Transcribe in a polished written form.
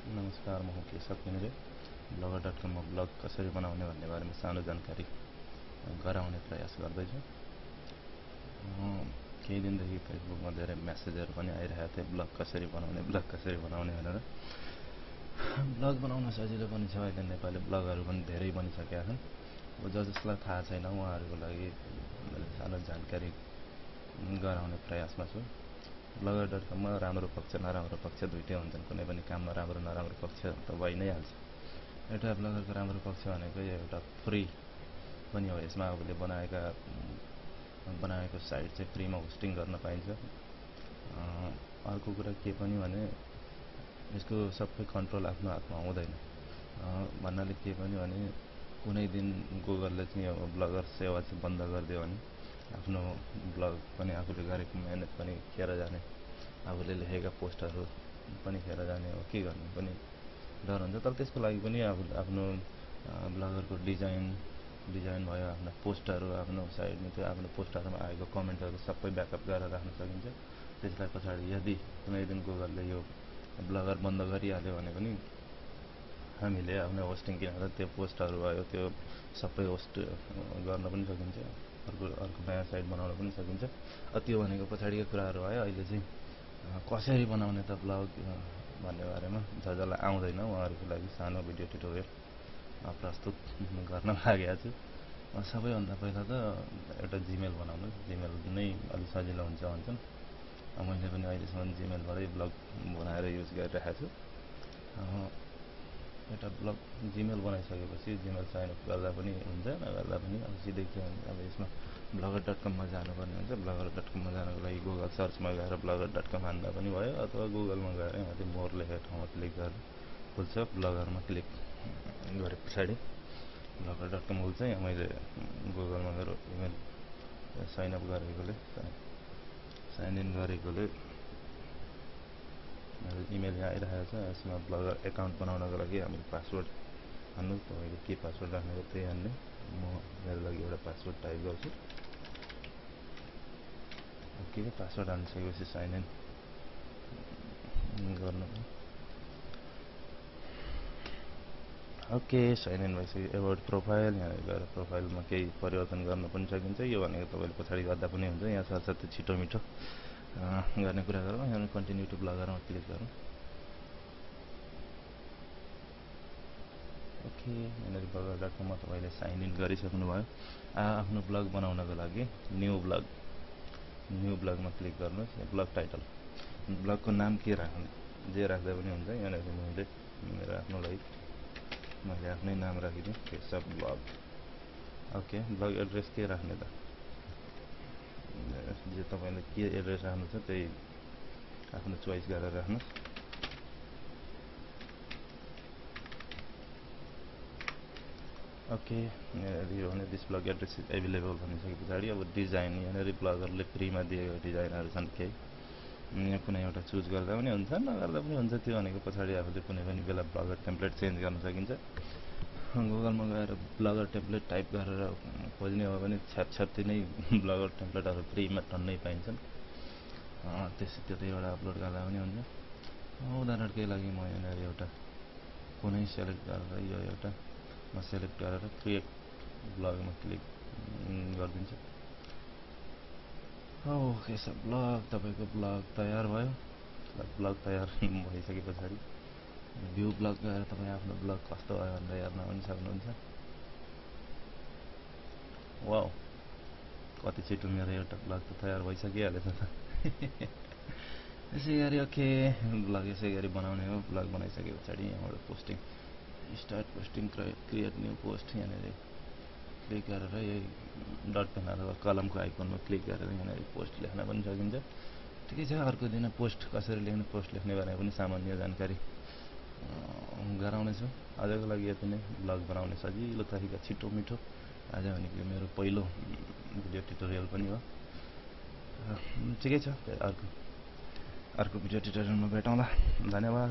नमस्कार, म केशव घिमिरे। blogger.com मा ब्लग कसरी बनाउने भन्ने बारेमा सानो जानकारी गराउने प्रयास गर्दैछु। केही दिनदेखि फेसबुकमा धेरै मेसेजहरू पनि आइरहेको थियो, ब्लग कसरी बनाउने भनेर। ब्लग बनाउन सजिलो पनि छ, अहिले नेपाली ब्लगहरू पनि धेरै बनिसकेका छन्। जसलाई थाहा छैन उहाँहरूको लागि मैले सानो जानकारी गराउने प्रयासमा छु। blogger.com मा राम्रो पक्ष नराम्रो पक्ष दुईटै हुन्छन्। कुनै पनि काममा राम्रो नराम्रो पक्ष त भइ नै हाल्छ। एउटा ब्लगरको राम्रो पक्ष भनेको एउटा फ्री पनि हो। यसमा आफूले बनाएको साइट चाहिँ फ्रीमा होस्टिङ गर्न पाइन्छ। अर्को कुरा के पनि भने यसको सबै कन्ट्रोल आफ्नो हातमा हुँदैन। भन्नाले के पनि भने कुनै दिन गुगलले चाहिँ अब ब्लगर सेवा चाहिँ बन्द गरिदियो भने आफ्नो ब्लग पनि आफूले गरेको मेहनत पनि खेर जाने, आफूले लेखेका पोस्टहरू पनि खेर जाने हो। के गर्ने पनि डर हुन्छ। तर त्यसको लागि पनि आफ्नो ब्लगरको डिजाइन भयो, आफ्नो पोस्टहरू, आफ्नो साइडमा त्यो आफ्नो पोस्टहरूमा आएको कमेन्टहरू सबै ब्याकअप गरेर राख्न सकिन्छ। त्यसलाई पछाडि यदि कुनै दिन गुगलले यो ब्लगर बन्द गरिहाल्यो भने पनि हामीले आफ्नो होस्टिङ किनेर त्यो पोस्टहरू भयो त्यो सबै होस्ट गर्न पनि सकिन्छ। अर्को नयाँ साइट बनाउन पनि सकिन्छ। त्यो भनेको पछाडिको कुराहरू भयो। अहिले चाहिँ कसरी बनाउने त ब्लग भन्ने बारेमा जसलाई आउँदैन उहाँहरूको लागि सानो भिडियो ट्युटोरियल प्रस्तुत गर्न लागेको छु। सबैभन्दा पहिला त एउटा जिमेल बनाउनुहोस्। जिमेल नै अलिक सजिलो हुन्छ भन्छन्। मैले पनि अहिलेसम्म जिमेलबाटै ब्लग बनाएर युज गरिरहेको छु। एउटा ब्लग जिमेल बनाइसकेपछि जिमेल साइनअप गर्दा पनि हुन्छ, नगर्दा पनि अब सिधै अब यसमा blogger.com मा जानुपर्ने हुन्छ। blogger.com मा जानको लागि गुगल सर्चमा गएर blogger.com हान्दा पनि भयो, अथवा गुगलमा गएर माथि मोर लेखेको ठाउँमा क्लिक गरेर खुल्छ। ब्लगरमा क्लिक गरे पछाडि blogger.com खुल्छ। यहाँ मैले गुगलमा गएर इमेल साइनअप गरेकोले साइन इन गरेकोले मेरो इमेल यहाँ आइरहेको छ। यसमा ब्लगर एकाउन्ट बनाउनको लागि हामीले पासवर्ड हान्नु। तपाईँले के पासवर्ड राख्ने त्यही हान्ने। म मेरो लागि एउटा पासवर्ड टाइप गर्छु। ओके, पासवर्ड हानिसकेपछि साइन इन गर्नु। ओके, साइन इन भइसक्यो। एबाउट प्रोफाइल, यहाँ गएर प्रोफाइलमा केही परिवर्तन गर्न पनि सकिन्छ। यो भनेको तपाईँले पछाडि गर्दा पनि हुन्छ। यहाँ साथसाथै छिटो मिठो गर्ने कुरा गरौँ। यहाँ कन्टिन्यू टु ब्लगरमा क्लिक गरौँ। ओके, यहाँनिर blogger.com मा तपाईँले साइन इन गरिसक्नुभयो। आफ्नो ब्लग बनाउनको लागि न्यू ब्लगमा क्लिक गर्नुहोस्। ब्लग टाइटल, ब्लगको नाम के राख्ने, जे राख्दा पनि हुन्छ। यहाँनिर मेरो आफ्नो लागि मैले आफ्नै नाम राखिदिएँ, Keshav blog. Okay, blog address के राख्ने त, जे तपाईँले के एड्रेस राख्नु छ त्यही आफ्नो चोइस गरेर राख्नुहोस्। ओके, यो भने this blog address is available भनिसके पछाडि अब डिजाइन, यहाँनिर ब्लगरले फ्रीमा दिएको डिजाइनहरू छन् केही। यहाँ कुनै एउटा चुज गर्दा पनि हुन्छ, नगर्दा पनि हुन्छ। त्यो भनेको पछाडि आफूले कुनै पनि बेला ब्लगर टेम्प्लेट चेन्ज गर्न सकिन्छ। गुगलमा गएर ब्लगर टेम्प्लेट टाइप गरेर खोज्ने हो भने छ्यापछ्याप्ती नै ब्लगर टेम्प्लेटहरू फ्रीमा टन्नै पाइन्छन्। त्यतैबाट अपलोड गर्दा पनि हुन्छ। उदाहरणकै लागि म यहाँनिर एउटा कुनै सेलेक्ट गरेर यो एउटा म सेलेक्ट गरेर क्रिएट ब्लगमा क्लिक गरिदिन्छु। ओके, ब्लग, तपाईँको ब्लग तयार भयो। ब्लग तयार भइसके पछाडि भ्यू ब्लग गएर तपाईँ आफ्नो ब्लग कस्तो भयो भनेर हेर्न पनि सक्नुहुन्छ। वाउ, कति छिटो मेरो एउटा ब्लग त तयार भइसकिहालेछ त। यसै गरी ओके, ब्लग यसै गरी बनाउने हो। ब्लग बनाइसके पछाडि यहाँबाट posting, start posting, create new post, यहाँनिर क्लिक गरेर यही डट पेन अथवा कलमको आइकनमा क्लिक गरेर यहाँनिर पोस्ट लेख्न पनि सकिन्छ। ठिकै छ, अर्को दिन पोस्ट कसरी लेख्ने, पोस्ट लेख्ने भनेर पनि सामान्य जानकारी गराउनेछु। आजको लागि यति नै। ब्लग बनाउने सजिलो तरिका, छिटो मिठो। आज भनेको मेरो पहिलो भिडियो ट्युटोरियल पनि हो। ठिकै छ, अर्को भिडियो ट्युटोरियलमा भेटौँला। धन्यवाद।